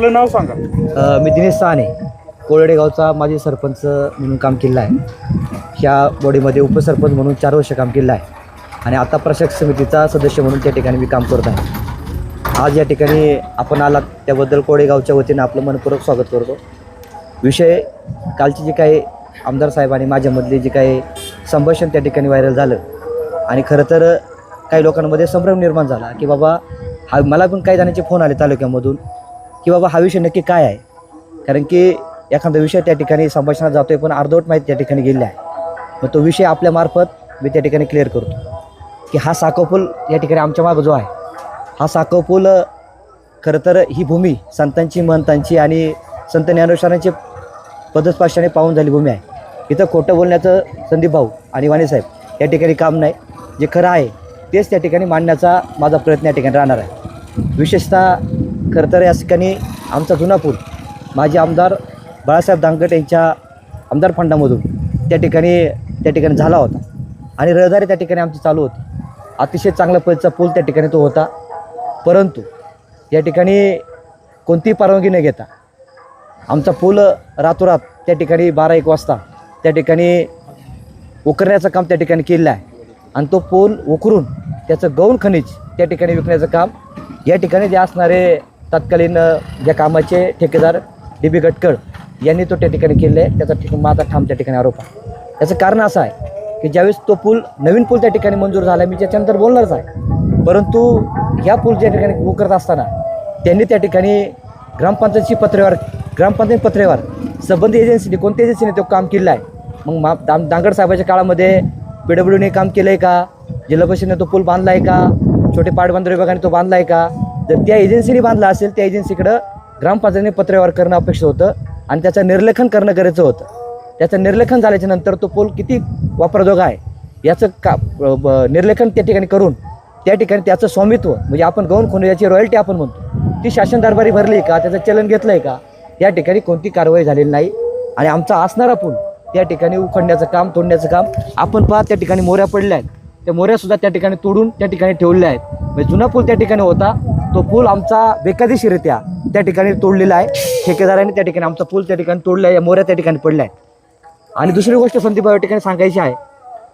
आपलं नाव सांगा. मी दिनेश साने, कोळडे गावचा माजी सरपंच म्हणून काम केलेलं आहे. ह्या बॉडीमध्ये उपसरपंच म्हणून 4 वर्ष काम केलेलं आहे आणि आता प्रशासक समितीचा सदस्य म्हणून त्या ठिकाणी मी काम करत आहे. आज या ठिकाणी आपण आलात त्याबद्दल कोळेगावच्या वतीनं आपलं मनपूर्वक स्वागत करतो. विषय कालची जे काही आमदार साहेब आणि माझ्यामधले जे काही संभाषण त्या ठिकाणी व्हायरल झालं आणि खरं तर काही लोकांमध्ये संभ्रम निर्माण झाला की बाबा मला पण काही जणांचे फोन आले तालुक्यामधून की बाबा हा विषय नक्की काय आहे. कारण की एखादा विषय त्या ठिकाणी संभाषणात जातो आहे पण अर्धवट माहिती त्या ठिकाणी गेली आहे. मग तो विषय आपल्यामार्फत मी त्या ठिकाणी क्लिअर करतो की हा साखव पूल या ठिकाणी आमच्या मागं जो आहे हा साखव पूल खरं तर ही भूमी संतांची महंतांची आणि संत ज्ञानेश्वरांची पदस्पर्शाने पाहून झाली भूमी आहे. इथं खोटं बोलण्याचं संदीप भाऊ आणि वाणीसाहेब या ठिकाणी काम नाही. जे खरं आहे तेच त्या ठिकाणी मांडण्याचा माझा प्रयत्न या ठिकाणी राहणार आहे. विशेषतः खरं तर या ठिकाणी आमचा जुना पूल माजी आमदार बाळासाहेब दांगट यांच्या आमदार फंडामधून त्या ठिकाणी झाला होता आणि रहदारी त्या ठिकाणी आमची चालू होती. अतिशय चांगल्या पद्धतीचा पूल त्या ठिकाणी तो होता. परंतु या ठिकाणी कोणतीही परवानगी न घेता आमचा पूल रातोरात त्या ठिकाणी 12-1 वाजता त्या ठिकाणी उकरण्याचं काम त्या ठिकाणी केलेलं आहे आणि तो पूल उकरून त्याचं गौण खनिज त्या ठिकाणी विकण्याचं काम या ठिकाणी जे असणारे तत्कालीन ज्या कामाचे ठेकेदार DB गटकळ यांनी तो त्या ठिकाणी केलेलं आहे. त्याचा माझा ठाम त्या ठिकाणी आरोप आहे. याचं कारण असं आहे की ज्यावेळेस तो पूल नवीन पूल त्या ठिकाणी मंजूर झाला मी त्याच्यानंतर बोलणारच आहे. परंतु ह्या पूल ज्या ठिकाणी उकरत असताना त्यांनी त्या ठिकाणी ग्रामपंचायत पत्रेवर संबंधित एजन्सीने कोणत्या एजन्सीने तो काम केलं आहे. मग दांगड साहेबाच्या काळामध्ये PWने काम केलं आहे का, जिल्हा परिषदेने तो पूल बांधला आहे का, छोटे पाटबंधारे विभागाने तो बांधला आहे का. जर त्या एजन्सीने बांधला असेल त्या एजन्सीकडं ग्रामपंचायतीने पत्रव्यवहार करणं अपेक्षित होतं आणि त्याचं निर्लेखन करणं गरजेचं होतं. त्याचं निर्लेखन झाल्याच्या नंतर तो पूल किती वापरजोगा आहे याचं निर्लेखन त्या ठिकाणी करून त्या ठिकाणी त्याचं स्वामित्व म्हणजे आपण गौण खून याची रॉयल्टी आपण म्हणतो ती शासन दरबारी भरली का, त्याचं चलन घेतलं आहे का, या ठिकाणी कोणती कारवाई झालेली नाही. आणि आमचा असणारा पूल त्या ठिकाणी उखडण्याचं काम तोडण्याचं काम आपण पाहत त्या ठिकाणी मोऱ्या पडल्या आहेत. त्या मोऱ्यासुद्धा त्या ठिकाणी तोडून त्या ठिकाणी ठेवलेल्या आहेत. म्हणजे जुना पूल त्या ठिकाणी होता तो पूल आमचा बेकायदेशीररित्या त्या ठिकाणी तोडलेला आहे. ठेकेदारांनी त्या ठिकाणी आमचा पूल त्या ठिकाणी तोडला आहे. या मोऱ्या त्या ठिकाणी पडल्या आहेत. आणि दुसरी गोष्ट संदीप या ठिकाणी सांगायची आहे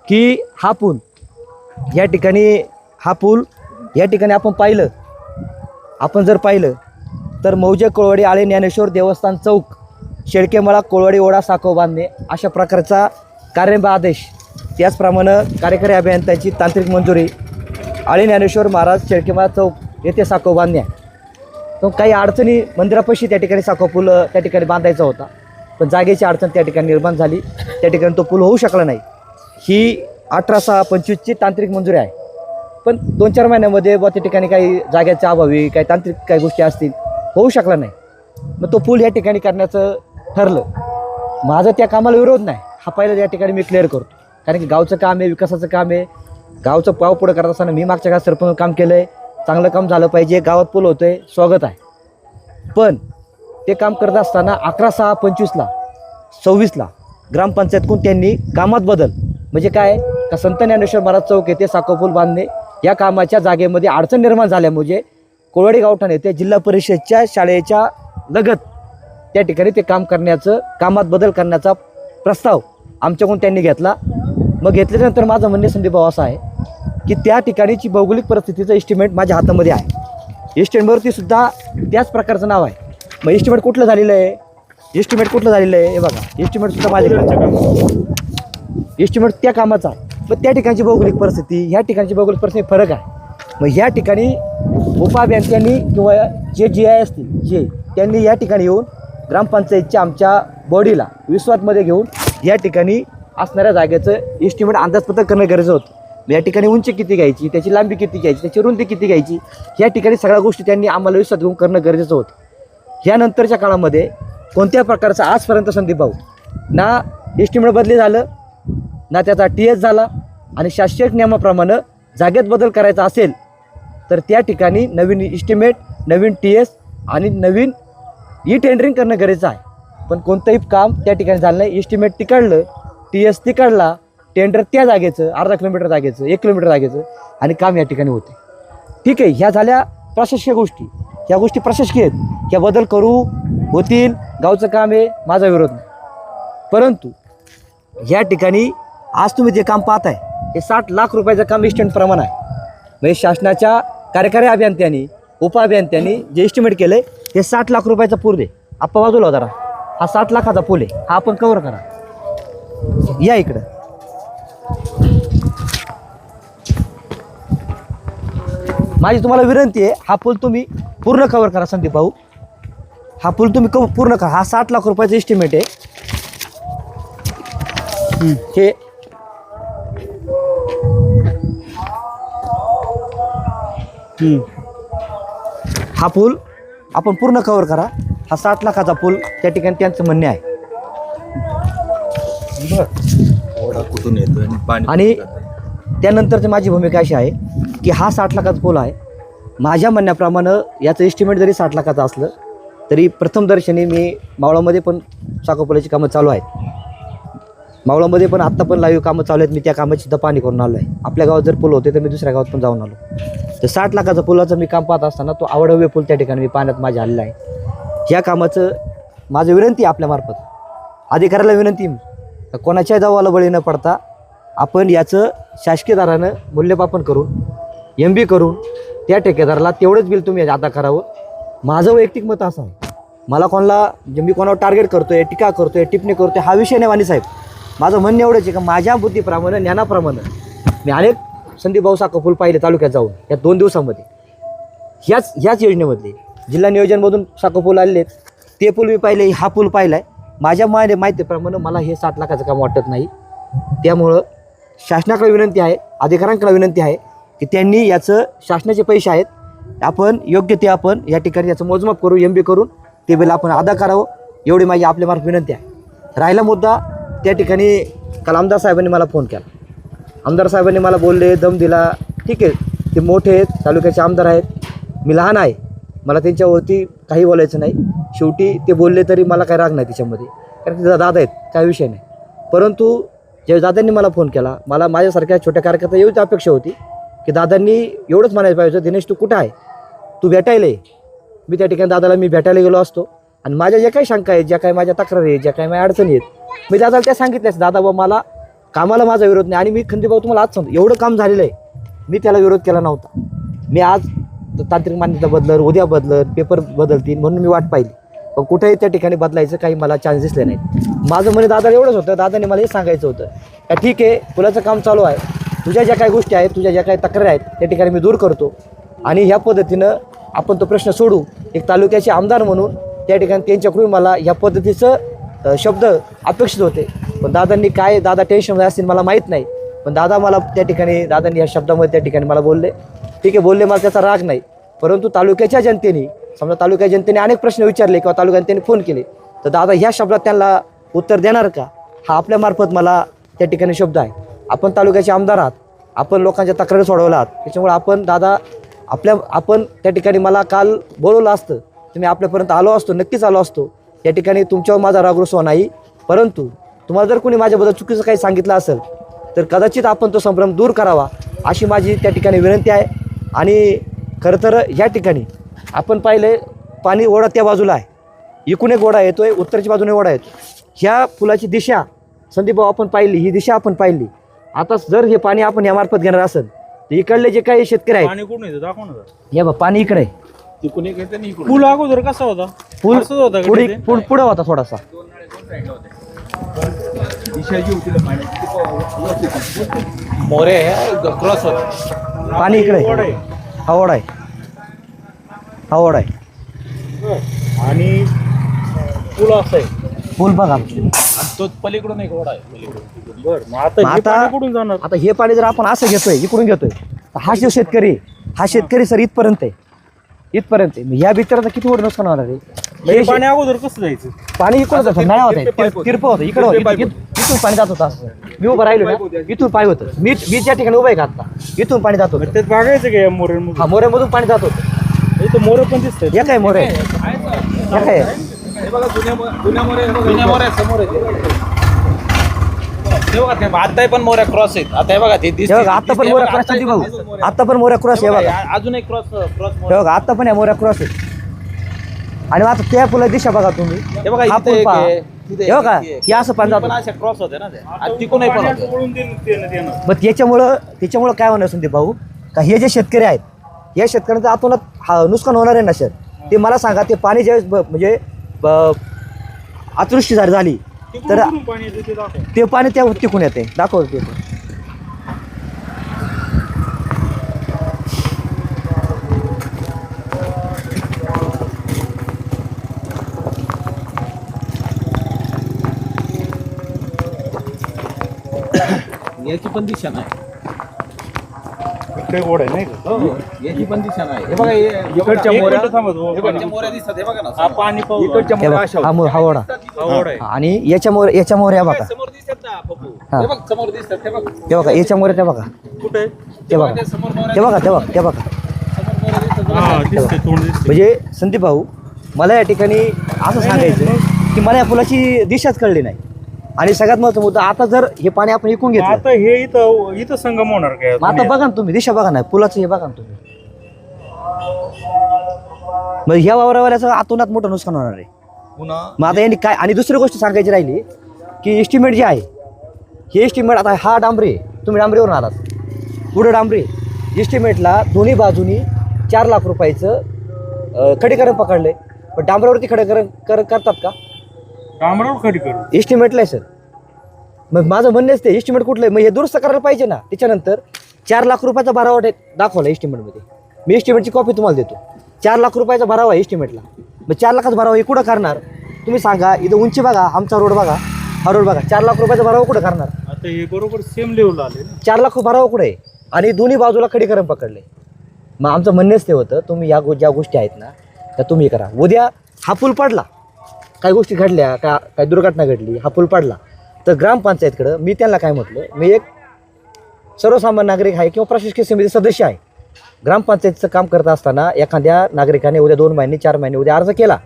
की हा पूल या ठिकाणी आपण जर पाहिलं तर मौजे कोळवाडी आळे ज्ञानेश्वर देवस्थान चौक शेळकेमळा कोळवाडी ओढा साखव बांधणे अशा प्रकारचा कार्यभार आदेश, त्याचप्रमाणे कार्यकारी अभियंत्याची तांत्रिक मंजुरी आळे ज्ञानेश्वर महाराज शेळकेमळा चौक येथे साखव बांधणे आहे. तो काही अडचणी मंदिरापाशी त्या ठिकाणी साखव पूल त्या ठिकाणी बांधायचा होता पण जागेची अडचण त्या ठिकाणी निर्माण झाली. त्या ठिकाणी तो पूल होऊ शकला नाही. ही 18/6/25ची तांत्रिक मंजुरी आहे पण 2-4 महिन्यामध्ये त्या ठिकाणी काही जागेच्या अभावी काही तांत्रिक काही गोष्टी असतील होऊ शकला नाही. मग तो पूल या ठिकाणी करण्याचं ठरलं. माझं त्या कामाला विरोध नाही. हा पहिला या ठिकाणी मी क्लिअर करतो कारण की गावचं काम आहे, विकासाचं काम आहे. गावचं पाव पुढं करत असताना मी मागच्या काळात सरपंच काम केलं आहे. चांगलं काम झालं पाहिजे. गावात पूल होतं आहे, स्वागत आहे. पण ते काम करत असताना 11/6/25ला ग्रामपंचायतकडून त्यांनी कामात बदल म्हणजे काय का संत ज्ञानेश्वर महाराज चौक येथे साखव पूल बांधणे या कामाच्या जागेमध्ये अडचण निर्माण झाल्यामुळे कोळवाडी गावठाण येथे जिल्हा परिषदच्या शाळेच्या लगत त्या ठिकाणी ते कामात बदल करण्याचा प्रस्ताव आमच्याकडून त्यांनी घेतला. मग घेतल्यानंतर माझं म्हणणे संदीप भाऊ असं आहे की त्या ठिकाणीची भौगोलिक परिस्थितीचं एस्टिमेट माझ्या हातामध्ये आहे. एस्टिमेटवरती सुद्धा त्याच प्रकारचं नाव आहे. मग एस्टिमेट कुठलं झालेलं आहे हे बघा. एस्टिमेटसुद्धा माझ्याकडे एस्टिमेट त्या कामाचा आहे. पण त्या ठिकाणची भौगोलिक परिस्थिती ह्या ठिकाणची भौगोलिक परिस्थिती फरक आहे. मग ह्या ठिकाणी उपअभियंत्यांनी किंवा जे GI असतील त्यांनी या ठिकाणी येऊन ग्रामपंचायतच्या आमच्या बॉडीला विश्वासमध्ये घेऊन या ठिकाणी असणाऱ्या जागेचं एस्टिमेट अंदाजपत्रक करणं गरजेचं होतं. या ठिकाणी उंची किती घ्यायची, त्याची लांबी किती घ्यायची, त्याची रुंदी किती घ्यायची, ह्या ठिकाणी सगळ्या गोष्टी त्यांनी आम्हाला विश्वास घेऊन करणं गरजेचं होतं. ह्यानंतरच्या काळामध्ये कोणत्या प्रकारचा आजपर्यंत संदीप भाऊ ना एस्टिमेट बदली झालं ना त्याचा TS झाला. आणि शासकीय नियमाप्रमाणे जागेत बदल करायचा असेल तर त्या ठिकाणी नवीन एस्टिमेट, नवीन TS आणि नवीन टेंडरिंग करणं गरजेचं आहे. पण कोणतंही काम त्या ठिकाणी झालं नाही. एस्टिमेट तिकडलं, TS तिकडला, टेंडर त्या जागेचं, अर्धा किलोमीटर जागेचं, 1 किलोमीटर जागेचं आणि काम या ठिकाणी होते. ठीक आहे, ह्या झाल्या प्रशासकीय गोष्टी. ह्या गोष्टी प्रशासकीय आहेत, ह्या बदल होतील, गावचं काम आहे, माझा विरोध नाही. परंतु ह्या ठिकाणी आज तुम्ही जे काम पाहताय हे 60 लाख रुपयाचं काम इस्टिमेट प्रमाण आहे. म्हणजे शासनाच्या कार्यकारी अभियंत्यांनी उपअभियंत्यांनी जे एस्टिमेट केलं आहे हे 60 लाख रुपयाचा पूल आहे. आपण बाजूला जरा, हा 60 लाखाचा पूल आहे, हा आपण कव्हर करा. या इकडं. माझी तुम्हाला विनंती आहे, हा पूल तुम्ही पूर्ण कव्हर करा संदीप भाऊ. हा पूल तुम्ही पूर्ण करा. हा 60 लाख रुपयाचा एस्टिमेट आहे. हे हा पूल आपण पूर्ण कव्हर करा. हा 60 लाखाचा पूल त्या ठिकाणी त्यांचं म्हणणे आहे. कुठून येतो आणि त्यानंतरची माझी भूमिका अशी आहे की हा 60 लाखाचा पूल आहे. माझ्या म्हणण्याप्रमाणे याचं एस्टिमेट जरी 60 लाखाचं असलं तरी प्रथमदर्शनी मी मावळामध्ये पण साखोपुलाची कामं चालू आहेत. मावळामध्ये पण आत्ता पण लाईव्ह कामं चालू आहेत. मी त्या कामाची सुद्धा पाहणी करून आलो आहे. आपल्या गावात जर पूल होते तर मी दुसऱ्या गावात पण जाऊन आलो. तर 60 लाखाचा पुलाचं मी काम पाहत असताना तो आवडव्य पूल त्या ठिकाणी मी पाण्यात माझ्या आलेला आहे. ह्या कामाचं माझं विनंती आपल्यामार्फत अधिकाऱ्याला विनंती, कोणाच्याही दावाला बळी न पडता आपण याचं शासकीय दरानं मूल्यमापन करून MB करून त्या ठेकेदाराला तेवढंच बिल तुम्ही अदा करावं. माझं वैयक्तिक मत असं आहे, मला मी कोणावर टार्गेट करतोय, टीका करतोय, टिप्पणी करतोय हा विषय नाही वाणी साहेब. माझं म्हणणं एवढंच आहे का माझ्या बुद्धीप्रमाणे ज्ञानाप्रमाणे मी अनेक संदीप भाऊ साखर पूल पाहिले तालुक्यात जाऊन या 2 दिवसामध्ये. ह्याच योजनेमधले जिल्हा नियोजनमधून साखर पूल आलेले आहेत, ते पूल मी पाहिले, हा पूल पाहिला आहे. माझ्या माहितीप्रमाणे मला हे 60 लाखाचं काम वाटत नाही. त्यामुळं शासनाकडे विनंती आहे, अधिकाऱ्यांकडे विनंती आहे की त्यांनी याचं शासनाचे पैसे आहेत, आपण योग्य ते आपण या ठिकाणी याचं मोजमाप करू, MB करून ते बिल आपण अदा करावं, एवढी माझी आपल्यामार्फत विनंती आहे. राहिला मुद्दा, त्या ठिकाणी काल आमदार साहेबांनी मला फोन केला. आमदार साहेबांनी मला बोलले, दम दिला. ठीक आहे, ते मोठे आहेत, तालुक्याचे आमदार आहेत, मी लहान आहे, मला त्यांच्यावरती काही बोलायचं नाही. शेवटी ते बोलले तरी मला काही राग नाही त्याच्यामध्ये, कारण ते दादा आहेत, काही विषय नाही. परंतु ज्यावेळी दादांनी मला फोन केला, मला माझ्यासारख्या छोट्या कार्यकर्त्या एवढीच अपेक्षा होती की दादांनी एवढंच म्हणायला पाहिजे, दिनेश तू कुठं आहे, तू भेटायला ये. मी त्या ठिकाणी दादाला मी भेटायला गेलो असतो आणि माझ्या ज्या काही शंका आहेत, ज्या काही माझ्या तक्रारी आहेत, ज्या काही माझ्या अडचणी आहेत, मी दादाला त्या सांगितल्यास. दादा बा मला कामाला माझा विरोध नाही. आणि मी खंदीभाऊ तुम्हाला आज सांगतो, एवढं काम झालेलं आहे, मी त्याला विरोध केला नव्हता. मी आज तांत्रिक मान्यता बदलर, उद्या बदलर, पेपर बदलतील म्हणून मी वाट पाहिली, पण कुठेही त्या ठिकाणी बदलायचं काही मला चान्स दिसले नाहीत. माझं म्हणे दादा एवढंच होतं, दादाने मला हे सांगायचं होतं का ठीक आहे पुलाचं काम चालू आहे, तुझ्या ज्या काही गोष्टी आहेत, तुझ्या ज्या काही तक्रारी आहेत त्या ठिकाणी मी दूर करतो आणि ह्या पद्धतीनं आपण तो प्रश्न सोडू. एक तालुक्याचे आमदार म्हणून त्या ठिकाणी त्यांच्याकडून मला ह्या पद्धतीचं शब्द अपेक्षित होते. पण दादांनी काय, दादा टेन्शनमध्ये असतील मला माहीत नाही, पण दादा मला त्या ठिकाणी दादांनी ह्या शब्दामध्ये त्या ठिकाणी मला बोलले. ठीक आहे, बोलले, मला त्याचा राग नाही. परंतु तालुक्याच्या जनतेने, समजा तालुक्याच्या जनतेने अनेक प्रश्न विचारले किंवा तालुक्यात त्यांनी फोन केले, तर दादा ह्या शब्दात त्यांना उत्तर देणार का, हा आपल्यामार्फत मला त्या ठिकाणी शब्द आहे. आपण तालुक्याचे आमदार आहात, आपण लोकांच्या तक्रारी सोडवल्या आहात, त्याच्यामुळे आपण दादा आपण त्या ठिकाणी मला काल बोलवलं असतं तर मी आपल्यापर्यंत आलो असतो, नक्कीच आलो असतो. या ठिकाणी तुमच्यावर माझा राग रुसवा नाही, परंतु तुम्हाला जर कोणी माझ्याबद्दल चुकीचं काही सांगितलं असेल तर कदाचित आपण तो संभ्रम दूर करावा अशी माझी त्या ठिकाणी विनंती आहे. आणि खरं तर ह्या ठिकाणी आपण पाहिले पाणी ओढा त्या बाजूला आहे, इकडून एक ओढा येतोय, उत्तरच्या बाजूने ओढा येतो. ह्या पुलाची दिशा संदीपभाऊ आपण पाहिली, ही दिशा आपण पाहिली. आता जर हे पाणी आपण यामार्फत घेणार असेल तर इकडले जे काही शेतकरी आहेत, पाणी कुठून येतं दाखव ना. हे बघ पाणी इकडे आहे. पूल अगोदर कसा होता? पूल असंच होता का पुढे तिथे? पुढे होता थोडासा. मोरे क्रॉस होता. पाणी इकडे आहे. हा ओढा आहे, हा ओढा आहे. आणि पूल असा आहे, पूल बघा. आणि तो पलीकडून एक ओढा आहे पलीकडून. बरं, मग आता हे आता पाणी कुठून जाणार? आता हे पाणी जर आपण असं घेतोय, इकडून घेतोय, तर हा जो शेतकरी, हा शेतकरी सर इथपर्यंत आहे, इथपर्यंत आहे. ह्या बिचाराचं किती मोठं नुकसान होणार आहे. हे पाणी अगोदर कसं जायचं? पाणी इकडं जातं, नळा होता, तिरपं होतं, इकडं होतं, इथून पाणी जात होतं. असं मी उभं राहिलो ना, इथून पाणी होतं. मी ज्या ठिकाणी उभं आहे का आता, इथून पाणी जात होतं. त्यात बघायचं का या मोऱ्यांमधून? हा मोऱ्यामधून पाणी जात होतं. इथं मोरे पण दिसतंय. हे काय मोरे, हे काय आता पण मोऱ्या क्रॉस आहेत. आता हे बघा ते हे बघा, आता पण मोऱ्या क्रॉस आहे भाऊ, आता पण मोऱ्या क्रॉस आहे बघा. अजून एक क्रॉस हे बघा, आता पण या मोऱ्या क्रॉस आहे. आणि आता त्या पुलाची दिशा बघा तुम्ही, हे बघा हा इथे पूल एक पहा. आहे, तिथे हे बघा एक आहे. हे असं पाणी पण जातं. अशा क्रॉस होते ना ते आणि तिकडूनही पण होते. मग त्याच्यामुळं काय होणार संदीप भाऊ, का हे जे शेतकरी आहेत या शेतकऱ्यांचं आतोनात नुकसान होणार आहे ना सर. ते मला सांगा, ते पाणी ज्यावेळेस म्हणजे अतिवृष्टी झाली तर ते पाणी त्या तिकून येते. दाखव ते याची पण दिशा नाही. गोड आहे नाही का? हो, याची पण दिशा नाही. हे बघा हे इकडच्या मोऱ्या इकडच्या मोऱ्या दिसतात. हे बघा ना पाणी इकडच्या हे मोऱ्या बघा, अशा हा हा ओढा. गोड आहे. आणि याच्यामुळे या बघा, समोर दिसतात ना पप्पू. हा. हे बघ समोर दिसतात. हे बघ ते बघा याच्यामुळे ते बघा, कुठे ते बघा, ते समोर मोऱ्या ते बघा, ते बघा, ते बघा. समोर मोऱ्या दिसतात. हा दिसते तोंड दिसते. म्हणजे संदीप भाऊ, मला या ठिकाणी असं सांगायचं की मला या पुलाची दिशाच कळली नाही. आणि सगळ्यात महत्त्वाचा मुद्दा, आता जर हे पाणी आपण इकून घेतलं, आता हे इथं संगम होणार काय मग आता बघा ना तुम्ही, दिशा बघा ना पुलाचं, हे बघा ना तुम्ही. मग ह्या वावरावाल्याचं आतोनात मोठं नुकसान होणार आहे. पुन्हा मग आता यांनी काय, आणि दुसरी गोष्ट सांगायची राहिली की एस्टिमेट जे आहे, हे एस्टिमेट आता हा डांबरी, तुम्ही डांबरीवरून आलात, पुढं डांबरी एस्टिमेटला दोन्ही बाजूनी 4 लाख रुपयाचं खडीकरण पकडले. पण डांबरावरती खडीकरण करतात का? डांबरावर खडी करू. एस्टिमेटला आहे सर. मग माझं म्हणणेच ते एस्टिमेट कुठलं आहे, मग हे दुरुस्त करायला पाहिजे ना. त्याच्यानंतर 4 लाख रुपयाचा भरावा दाखवला एस्टिमेटमध्ये. मी एस्टिमेटची कॉपी तुम्हाला देतो. 4 लाख रुपयाचा भरावा आहे एस्टिमेटला. मग 4 लाखाचा भरावा हे कुठं करणार तुम्ही सांगा? इथं उंची बघा, आमचा रोड बघा, हा रोड बघा, 4 लाख रुपयाचा भरावा कुठं करणार? आता हे बरोबर सेम लेवल आले ना. 4 लाख भरावा कुठे आहे? आणि दोन्ही बाजूला खडीकरण पकडले. मग आमचं म्हणणेच ते होतं, तुम्ही ज्या गोष्टी आहेत ना त्या तुम्ही करा. उद्या हा पूल पडला, काही गोष्टी घडल्या, काय दुर्घटना घडली, हा पूल पडला, तर ग्रामपंचायतकडं मी त्यांना काय म्हटलं, मी एक सर्वसामान्य नागरिक आहे किंवा प्रशासकीय समिती सदस्य आहे. ग्रामपंचायतीचं काम करत असताना एखाद्या नागरिकाने उद्या 2 महिने 4 महिने उद्या अर्ज केला,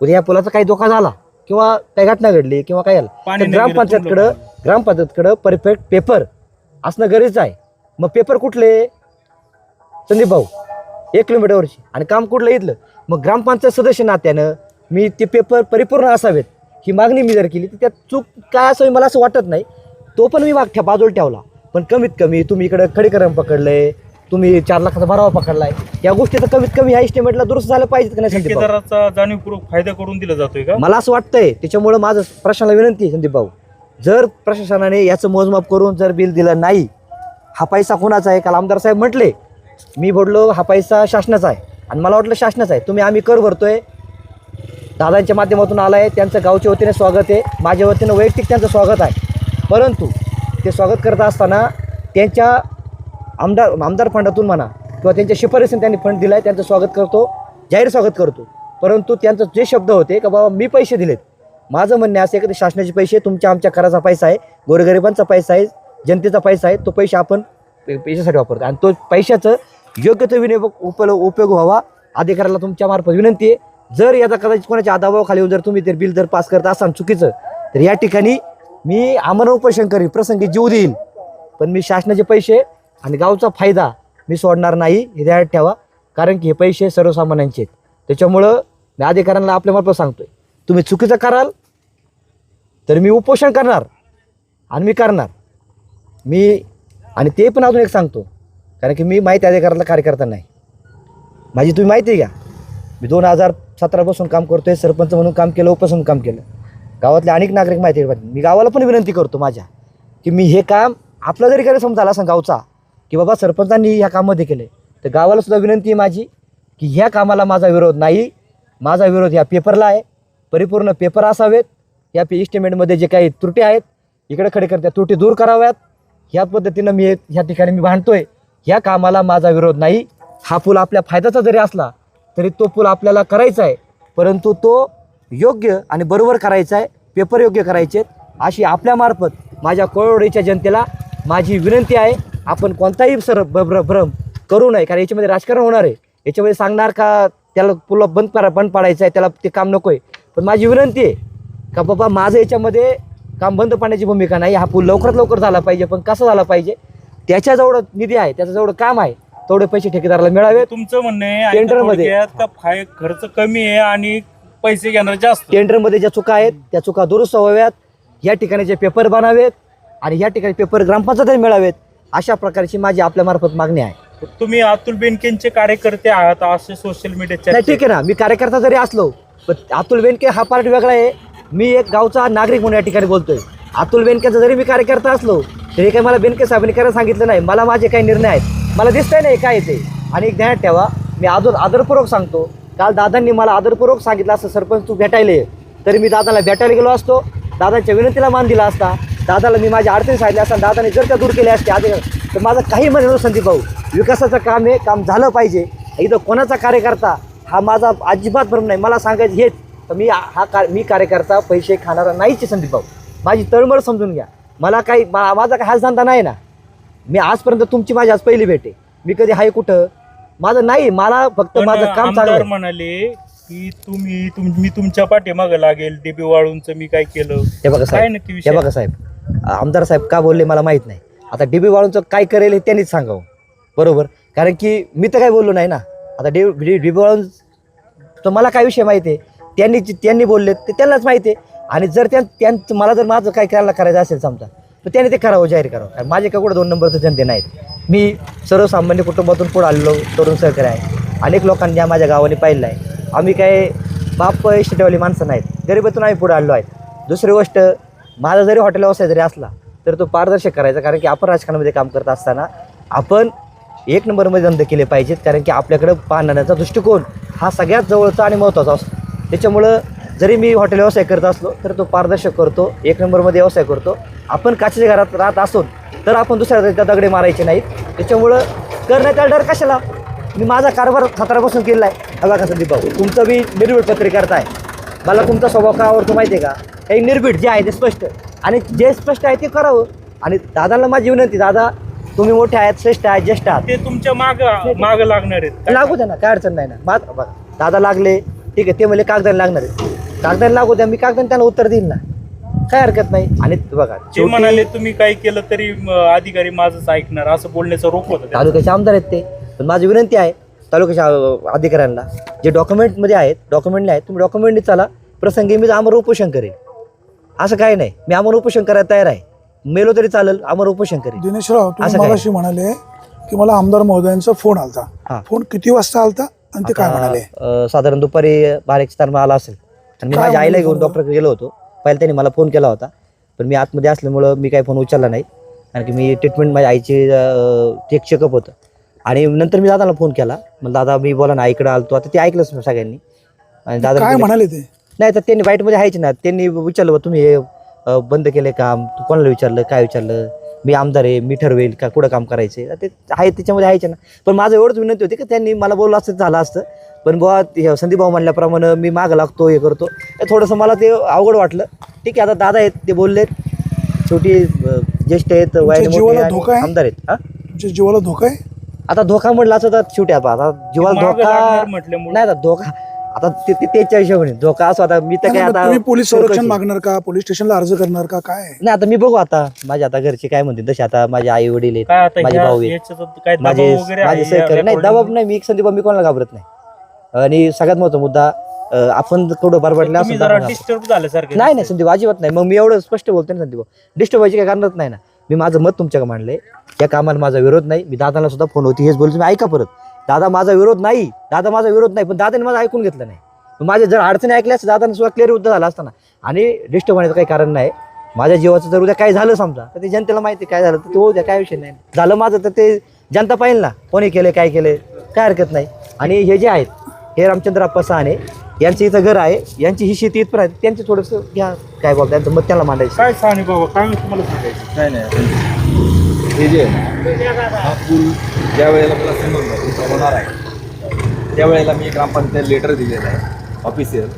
उद्या या पुलाचा काही धोका झाला किंवा काही घटना घडली किंवा काय झालं, तर ग्रामपंचायतकडं परफेक्ट पेपर असणं गरजेचं आहे. मग पेपर कुठले संदीप भाऊ? 1 किलोमीटरवरची, आणि काम कुठलं इथलं. मग ग्रामपंचायत सदस्य नात्यानं मी ते पेपर परिपूर्ण असावेत ही मागणी मी जर केली, तर त्यात चूक काय असावी मला असं वाटत नाही. तो पण मी बाजूला ठेवला. पण कमीत कमी तुम्ही इकडं खडीकरण पकडलंय, तुम्ही 4 लाखाचा भरावा पकडलाय, या गोष्टी तर कमीत कमी ह्या एस्टिमेटला दुरुस्त झालं पाहिजे का नाही संदीप भाऊ? ठेकेदाराचा जाणीवपूर्वक फायदा करून दिला जातोय का? मला असं वाटतंय. त्याच्यामुळं माझं प्रशासनाला विनंती आहे संदीप भाऊ, जर प्रशासनाने याचं मोजमाप करून जर बिल दिलं नाही, हा पैसा कोणाचा आहे? काल आमदार साहेब म्हटले, मी बोललो हा पैसा शासनाचा आहे, आणि मला वाटलं शासनाचा आहे. आम्ही कर भरतोय, दादांच्या माध्यमातून आला आहे, त्यांचं गावच्या वतीने स्वागत आहे, माझ्या वतीनं वैयक्तिक त्यांचं स्वागत आहे. परंतु ते स्वागत करत असताना त्यांच्या आमदार फंडातून म्हणा किंवा त्यांच्या शिफारसीने त्यांनी फंड दिला आहे, त्यांचं स्वागत करतो, जाहीर स्वागत करतो. परंतु त्यांचं जे शब्द होते का बाबा मी पैसे दिलेत, माझं म्हणणे असं आहे की ते शासनाचे पैसे, तुमच्या आमच्या कराचा पैसा आहे, गोरगरिबांचा पैसा आहे, जनतेचा पैसा आहे, तो पैसे आपण पैशासाठी वापरतो, आणि तो पैशाचं योग्य तो उपयोग व्हावा. अधिकाऱ्याला तुमच्या मार्फत विनंती आहे, जर याचा कदाचित कोणाच्या दबावाखाली येऊन जर तुम्ही ते बिल जर पास करत असाल चुकीचं, तर या ठिकाणी मी आमरण उपोषण करीन, प्रसंगी जीव देईल, पण मी शासनाचे पैसे आणि गावचा फायदा मी सोडणार नाही, हे ध्यानात ठेवा. कारण की हे पैसे सर्वसामान्यांचे आहेत. त्याच्यामुळं मी अधिकाऱ्यांना आपल्यामार्फत सांगतोय, तुम्ही चुकीचं कराल तर मी उपोषण करणार, आणि मी करणार. आणि ते पण अजून एक सांगतो, कारण की मी माहिती अधिकाऱ्याला कार्यकर्ता नाही, माझी तुम्ही माहिती आहे का, मी 2017 काम करतोय, सरपंच म्हणून काम केलं, उपसरपंच काम केलं, गावातले अनेक नागरिक माहिती आहे. मी गावाला पण विनंती करतो माझ्या, की मी हे काम आपलं जरी काही समजा आला असं गावचा की बाबा सरपंचांनी ह्या कामामध्ये केले, तर गावाला सुद्धा विनंती आहे माझी की ह्या कामाला माझा विरोध नाही. माझा विरोध ह्या पेपरला आहे. परिपूर्ण पेपर असावेत, या एस्टिमेटमध्ये जे काही त्रुटी आहेत इकडे खडे करत्या त्रुटी दूर कराव्यात. ह्या पद्धतीनं मी ह्या ठिकाणी मी भांडतोय. ह्या कामाला माझा विरोध नाही. हा पूल आपल्या फायद्याचा जरी असला तरी तो पूल आपल्याला करायचा आहे, परंतु तो योग्य आणि बरोबर करायचा आहे, पेपर योग्य करायचे आहेत, अशी आपल्यामार्फत माझ्या कोळवडीच्या जनतेला माझी विनंती आहे. आपण कोणताही भ्रम करू नये, कारण याच्यामध्ये राजकारण होणार आहे. याच्यामध्ये सांगणार का त्याला पूल बंद पाडायचं आहे, त्याला ते काम नको आहे. पण माझी विनंती आहे का बाबा माझं याच्यामध्ये काम बंद पाडण्याची भूमिका नाही. हा पूल लवकरात लवकर झाला पाहिजे, पण कसा झाला पाहिजे, त्याच्याजवळ निधी आहे, त्याच्याजवळ काम आहे, तेवढे पैसे ठेकेदाराला मिळावे. तुमचं म्हणणं आहे टेंडरमध्ये का खर्च कमी आहे आणि पैसे घेणार जास्त. टेंडरमध्ये ज्या चुका आहेत त्या चुका दुरुस्त व्हाव्यात, या ठिकाणी जे पेपर बनावेत आणि या ठिकाणी पेपर ग्रामपंचायत मिळावेत, अशा प्रकारची माझी आपल्या मार्फत मागणी आहे. तुम्ही अतुल बेनकेंचे कार्यकर्ते आहात असे सोशल मीडियाच्या. नाही ठीक आहे ना, मी कार्यकर्ता जरी असलो पण अतुल बेनके हा पार्ट वेगळा आहे, मी एक गावचा नागरिक म्हणून या ठिकाणी बोलतोय. अतुल बेनकेचा जरी मी कार्यकर्ता असलो तरी काही मला बेनके साहेबांनी करायला सांगितलं नाही. मला माझे काही निर्णय आहेत, मला दिसतंय नाही काय ते. आणि एक ध्यानात ठेवा, मी अजून आदरपूर्वक सांगतो, काल दादांनी मला आदरपूर्वक सांगितलं असं सरपंच तू भेटायला ये, तरी मी दादाला भेटायला गेलो असतो, दादांच्या विनंतीला मान दिला असता, दादाला मी माझ्या अडचणी सांगितल्या असता, दादाने जर त्या दूर केल्या असते आधी तर माझं काही म्हणत नव्हतं. संदीप भाऊ, विकासाचं काम आहे, काम झालं पाहिजे. इथं कोणाचा कार्यकर्ता हा माझा अजिबात भ्रम नाही. मला सांगायचं हेच तर मी कार्यकर्ता पैसे खाणारा नाहीच आहे. संदीप भाऊ, माझी तळमळ समजून घ्या. मला काही माझा काही हाच धंदा नाही ना. मी आजपर्यंत तुमची माझी आज पहिली भेट आहे. मी कधी हाय कुठं माझं नाही, मला फक्त माझं काम चालू आहे. म्हणाले की मी तुमच्या पाठीमागे लागेल, डीबी वाळूंचं मी काय केलं. हे बघा काय साहेब, नक्की हे विषय? बघा साहेब, आमदार साहेब का बोलले मला माहीत नाही. आता डीबी वाळूंचं काय करेल हे त्यांनीच सांगावं, बरोबर? कारण की मी तर काही बोललो नाही ना. आता डीबी वाळून तर मला काय विषय माहिती आहे, त्यांनी बोलले ते त्यांनाच माहिती आहे. आणि जर त्यांचं मला जर माझं काय करायचं असेल समजा तर त्याने ते करावं, जाहीर करावं. कारण माझे का कुठं 2 नंबरचं जनते नाहीत. मी सर्वसामान्य कुटुंबातून पुढे आलेलो तरुण सहकारी आहे. अनेक लोकांनी माझ्या गावाने पाहिलं आहे. आम्ही काय बाप शिटेवाली माणसं नाहीत, गरिबातून आम्ही पुढे आलेलो आहेत. दुसरी गोष्ट, माझा जरी हॉटेल व्यवसाय जरी असला तर तो पारदर्शक करायचा. कारण की आपण राजकारणामध्ये काम करत असताना आपण 1 नंबरमध्ये धंदे केले पाहिजेत. कारण की आपल्याकडं पाहण्याचा दृष्टिकोन हा सगळ्यात जवळचा आणि महत्त्वाचा असतो. त्याच्यामुळं जरी मी हॉटेल व्यवसाय करत असलो तर तो पारदर्शक करतो, 1 नंबरमध्ये व्यवसाय करतो. आपण काचेच्या घरात राहत असो तर आपण दुसऱ्या दगडे मारायचे नाहीत. त्याच्यामुळं करण्याचा डर कशाला. मी माझा कारभार खतरापासून केलेला आहे. बघा संदीप भाऊ, तुमचं मी निर्भीड पत्रकार आहे. मला तुमचा स्वभाव का आवडतो माहिती आहे का? काही निर्भीड जे आहे ते स्पष्ट, आणि जे स्पष्ट आहे ते करावं. आणि दादाला माझी विनंती, दादा तुम्ही मोठे आहेत, श्रेष्ठ आहेत, ज्येष्ठ आहात, ते तुमच्या माग लागणार आहेत. लागू द्या ना, काय अडचण नाही ना. बघा दादा लागले ठीक आहे, ते म्हणले कागदाने लागणार आहे, कागदाने लागू द्या, मी कागदाने त्यांना उत्तर देईल ना, काय हरकत नाही. आणि बघा ते म्हणाले तुम्ही काही केलं तरी अधिकारी माझंच ऐकणार, असं बोलण्याचा रोख होता. तालुक्याचे आमदार आहेत ते. पण माझी विनंती आहे तालुक्याच्या अधिकाऱ्यांना, जे डॉक्युमेंटमध्ये आहेत, डॉक्युमेंटले आहेत, तुम्ही डॉक्युमेंटनी चाला. प्रसंगी मी आमर उपोषण करेन, असं काही नाही. मी आमर उपोषण करायला तयार आहे, मेलो तरी चालेल, आमर उपोषण करेन. दिनेशराव, तुम्ही मगाशी म्हणाले की मला आमदार महोदयांचा फोन आलता. फोन किती वाजता आलता आणि ते काय म्हणाले? साधारण दुपारी 12-1 तास आला असेल. आणि मी माझ्या आईला घेऊन डॉक्टरकडे गेलो होतो. पहिला त्यांनी मला फोन केला होता, पण मी आतमध्ये असल्यामुळं मी काही फोन उचलला नाही. कारण की मी ट्रीटमेंट माझ्या आईची एक चेकअप होतं. आणि नंतर मी दादाला फोन केला, मग दादा मी बोला ना इकडं आलतो. आता ते ऐकलंच सगळ्यांनी. आणि दादा काय म्हणाले ते? नाही तर त्यांनी वाईटमध्ये आहेच ना. त्यांनी विचारलं बा तुम्ही हे बंद केले काम, तू कोणाला विचारलं, काय विचारलं, मी आमदार आहे, मी ठरवेल का कुठं काम करायचे, ते आहे त्याच्यामध्ये आहेच ना. पण माझं एवढंच विनंती होती की त्यांनी मला बोललं असतं झालं असतं. पण बुवा संदीप भाऊ म्हणल्याप्रमाणे मी मागं लागतो, हे करतो, थोडंसं मला ते अवघड वाटलं. ठीक आहे, आता दादा आहेत ते बोललेत, शेवटी ज्येष्ठ आहेत, वयाने मोठे आमदार आहेत. हा, तुमच्या जीवाला धोका आहे? आता धोका म्हटलं असं तर शेवटी आता जीवाला धोका म्हटल्यामुळे नाही, आता धोका आता त्याच्या हिशोबाने धोका असो. आता मी तर काय आता तुम्ही पोलीस संरक्षण मागणार का, पोलीस स्टेशनला अर्ज करणार का, काय? नाही, आता मी बघू आता माझे आता घरचे काय म्हणतील तसे. आता माझे आई वडील आहेत, माझे भाऊ आहेत, माझे सहकारी नाही, दबाव नाही. मी संदीप मी कोणाला घाबरत नाही. आणि सगळ्यात महत्त्वाचा मुद्दा, आपण थोडं बरबडलं असं डिस्टर्ब झाल्यासारखं नाही संदीप, अजिबात नाही. मग मी एवढं स्पष्ट बोलतो ना संदीप, डिस्टर्ब व्हायची काय कारणच नाही ना. मी माझं मत तुमच्याकडे मांडलंय, या कामाला माझा विरोध नाही. मी दादाला सुद्धा फोन होती हेच बोलतो, तुम्ही ऐका परत. दादा माझा विरोध नाही, पण दादाने माझं ऐकून घेतलं नाही. माझे जर अडचणी ऐकल्यास दादाने सुद्धा क्लिअर उत्तर झाला असताना. आणि डिस्टर्ब होण्याचं काही कारण नाही. माझ्या जीवाचं जर उद्या काय झालं समजा तर ते जनतेला माहिती काय झालं तर ते उद्या काय विषय नाही. झालं माझं तर ते जनता पाहिजे ना, कोणी केले काय केले, काय हरकत नाही. आणि हे जे आहेत हे रामचंद्र अप्पा साने यांचं इथं घर आहे, यांची ही शेती इथपर्यंत आहे, त्यांचं थोडंसं घ्या काय बोलतं त्यांचं मत त्यांना मांडायचं. काय सांग बाबा, काय तुम्हाला सांगायचं? नाही हे जे हा पूल ज्या वेळेला मला समजलं होणार आहे त्यावेळेला मी ग्रामपंचायत लेटर दिलेलं आहे ऑफिशियल.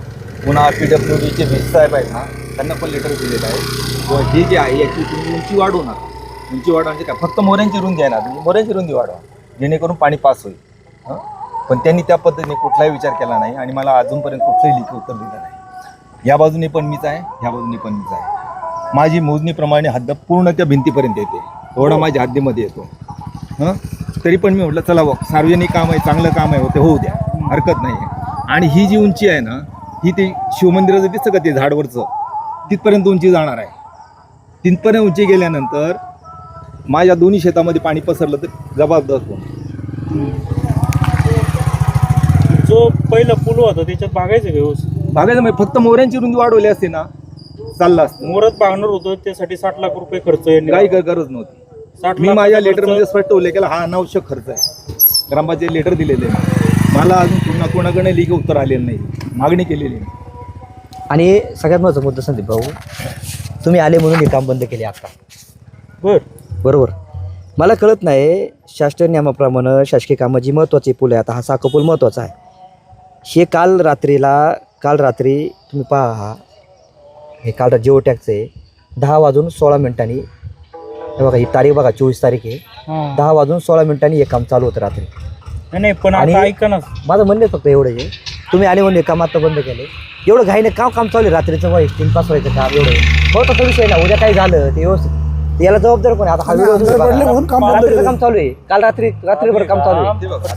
पुन्हा PWDचे भेट साहेब आहेत ना, त्यांना पण लेटर दिलेलं आहे. ही जी आहे याची तुम्ही उंची वाढवू नका. उंची वाढवा म्हणजे काय, फक्त मोऱ्यांची रुंदी आहे ना, म्हणजे मोऱ्यांची रुंदी वाढवा जेणेकरून पाणी पास होईल. पण त्यांनी त्या पद्धतीने कुठलाही विचार केला नाही आणि मला अजूनपर्यंत कुठलंही लिखित उत्तर दिलं नाही. या बाजूने पण मीच आहे, ह्या बाजूने पण मीच आहे. माझी मोजणीप्रमाणे हद्द पूर्ण त्या भिंतीपर्यंत येते, एवढा माझ्या हद्दीमध्ये येतो. तरी पण मी म्हटलं चला बघ, सार्वजनिक काम आहे, चांगलं काम आहे, ते होऊ द्या, हरकत नाही आहे. आणि ही जी उंची आहे ना, ही ते शिवमंदिराचं दिसतं का ते झाडवरचं, तिथपर्यंत उंची जाणार आहे. तिथपर्यंत उंची गेल्यानंतर माझ्या दोन्ही शेतामध्ये पाणी पसरलं तर जबाबदार कोण? जो पहिला पूल होता त्याच्यात भागायचं का व्यवस्थित? भागायचं म्हणजे फक्त मोऱ्यांची रुंदी वाढवली असते ना, चाललं असतं. मुहूर्त भागणार होतं त्यासाठी 60 लाख रुपये खर्च आहे. काही गरज नव्हती. 60 मी लाख माझ्या खर्च- लेटरमध्ये स्पष्ट उल्लेख केला, हा अनावश्यक खर्च आहे. ग्रामपंचायत लेटर दिलेले आहे. मला अजून पुन्हा कोणाकडे लिखित उत्तर आलेलं नाही, मागणी केलेली नाही. आणि सगळ्यात महत्त्वाचा मुद्दा संदीप भाऊ, तुम्ही आले म्हणून हे काम बंद केले आता. बरोबर. मला कळत नाही, शास्त्रीय नियमाप्रमाणे शासकीय कामाची महत्त्वाची पूल आहे. आता हा साखर पूल महत्त्वाचा आहे. हे काल रात्री तुम्ही पहा, हे काल जिओटॅगचं आहे. 10:16 हे बघा, ही तारीख बघा, 24 तारीख आहे. 10:16 हे काम चालू होतं रात्री. नाही पण आणि आता ऐका ना, माझं म्हणणं आहे फक्त एवढं आहे, तुम्ही आले म्हणून हे काम आता बंद केले. एवढं घाईने काम चालू आहे रात्रीचं, वय 3 तास व्हायचं काम एवढं महत्त्वाचा विषय ना. उद्या काय झालं ते व्यवस्थित, याला जबाबदार कोण आहे? आता हा आणि व्हिडिओ आमदार पडले म्हणून काम बंद रात्रीचं केलं. काम चालू आहे. काल रात्रीभर काम चालू आहे. ते बघा,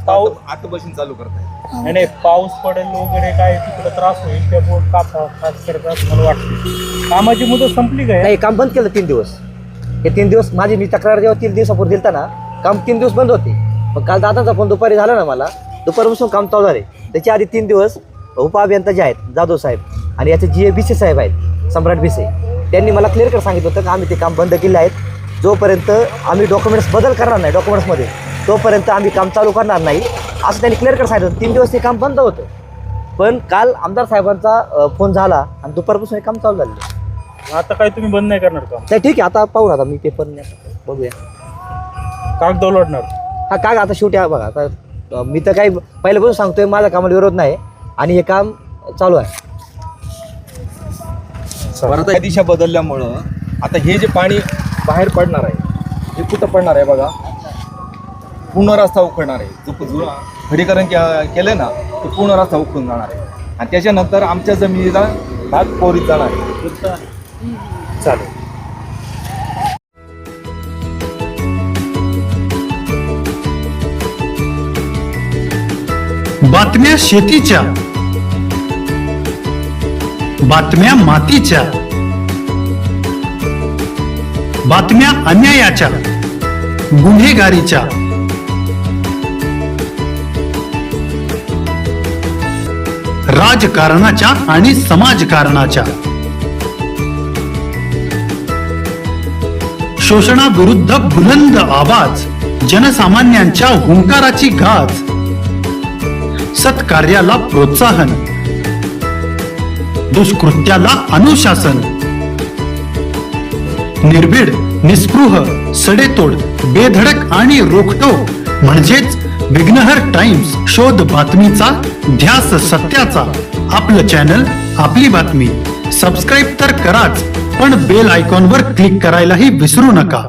आता बसून चालू करताय. नाही पाऊस पडेल वगैरे काय तिकडे त्रास होईल त्या बोर्ड खास करत असं मला वाटतं. कामाची मुदत संपली काय? नाही, काम बंद केलं 3 दिवस. हे 3 दिवस मी तक्रार जेव्हा 3 दिवसापूर्वी दिलता ना, काम 3 दिवस बंद होते. पण काल दादाचा फोन दुपारी झाला ना मला, दुपारपासून काम चालू झाले. त्याच्या आधी 3 दिवस उपअभियंता जे आहेत जाधव साहेब आणि याचे जे BC साहेब आहेत, सम्राट BC, त्यांनी मला क्लिअर कर सांगितलं होतं की आम्ही ते काम बंद केले आहेत. जोपर्यंत आम्ही डॉक्युमेंट्स बदल करणार नाही डॉक्युमेंट्समध्ये, तोपर्यंत आम्ही काम चालू करणार नाही, असं त्यांनी क्लिअर कर सांगितलं. 3 दिवस ते काम बंद होतं. पण काल आमदार साहेबांचा फोन झाला आणि दुपारपासून हे काम चालू झालं. आता काय तुम्ही बंद नाही करणार का? तर ठीक आहे, आता पाहू ना. आता मी पेपर बघूया, कागद उलटणार? हा काग आता शेवटी बघा. आता मी तर काही पहिल्यापासून सांगतोय, माझा कामाला विरोध नाही आणि हे काम चालू आहे. परत या दिशा बदलल्यामुळं आता हे जे पाणी बाहेर पडणार आहे, हे कुठं पडणार आहे बघा, पूर्ण रस्ता उखडणार आहे. जो जुना खडीकरण केलं ना, ते पूर्ण रस्ता उखडून जाणार आहे आणि त्याच्यानंतर आमच्या जमिनीला भाग कोरीत जाणार आहे. चालेल. बातम्या शेतीच्या, बातम्या मातीच्या, बातम्या अन्यायाच्या, गुन्हेगारीच्या, राजकारणाच्या आणि समाजकारणाच्या, शोषणाविरुद्ध बुलंद आवाज, जनसामान्यांच्या हुंकाराची गाज, सत्कार्याला प्रोत्साहन, दुष्कृत्याला अनुशासन, निर्भीड, निस्पृह, सडेतोड, बेधडक आणि रोखटोक म्हणजेच विघ्नहर टाइम्स. शोध बातमीचा, ध्यास सत्याचा. आपलं चॅनल, आपली बातमी. सबस्क्राईब तर कराच, पण बेल आयकॉनवर क्लिक करायलाही विसरू नका.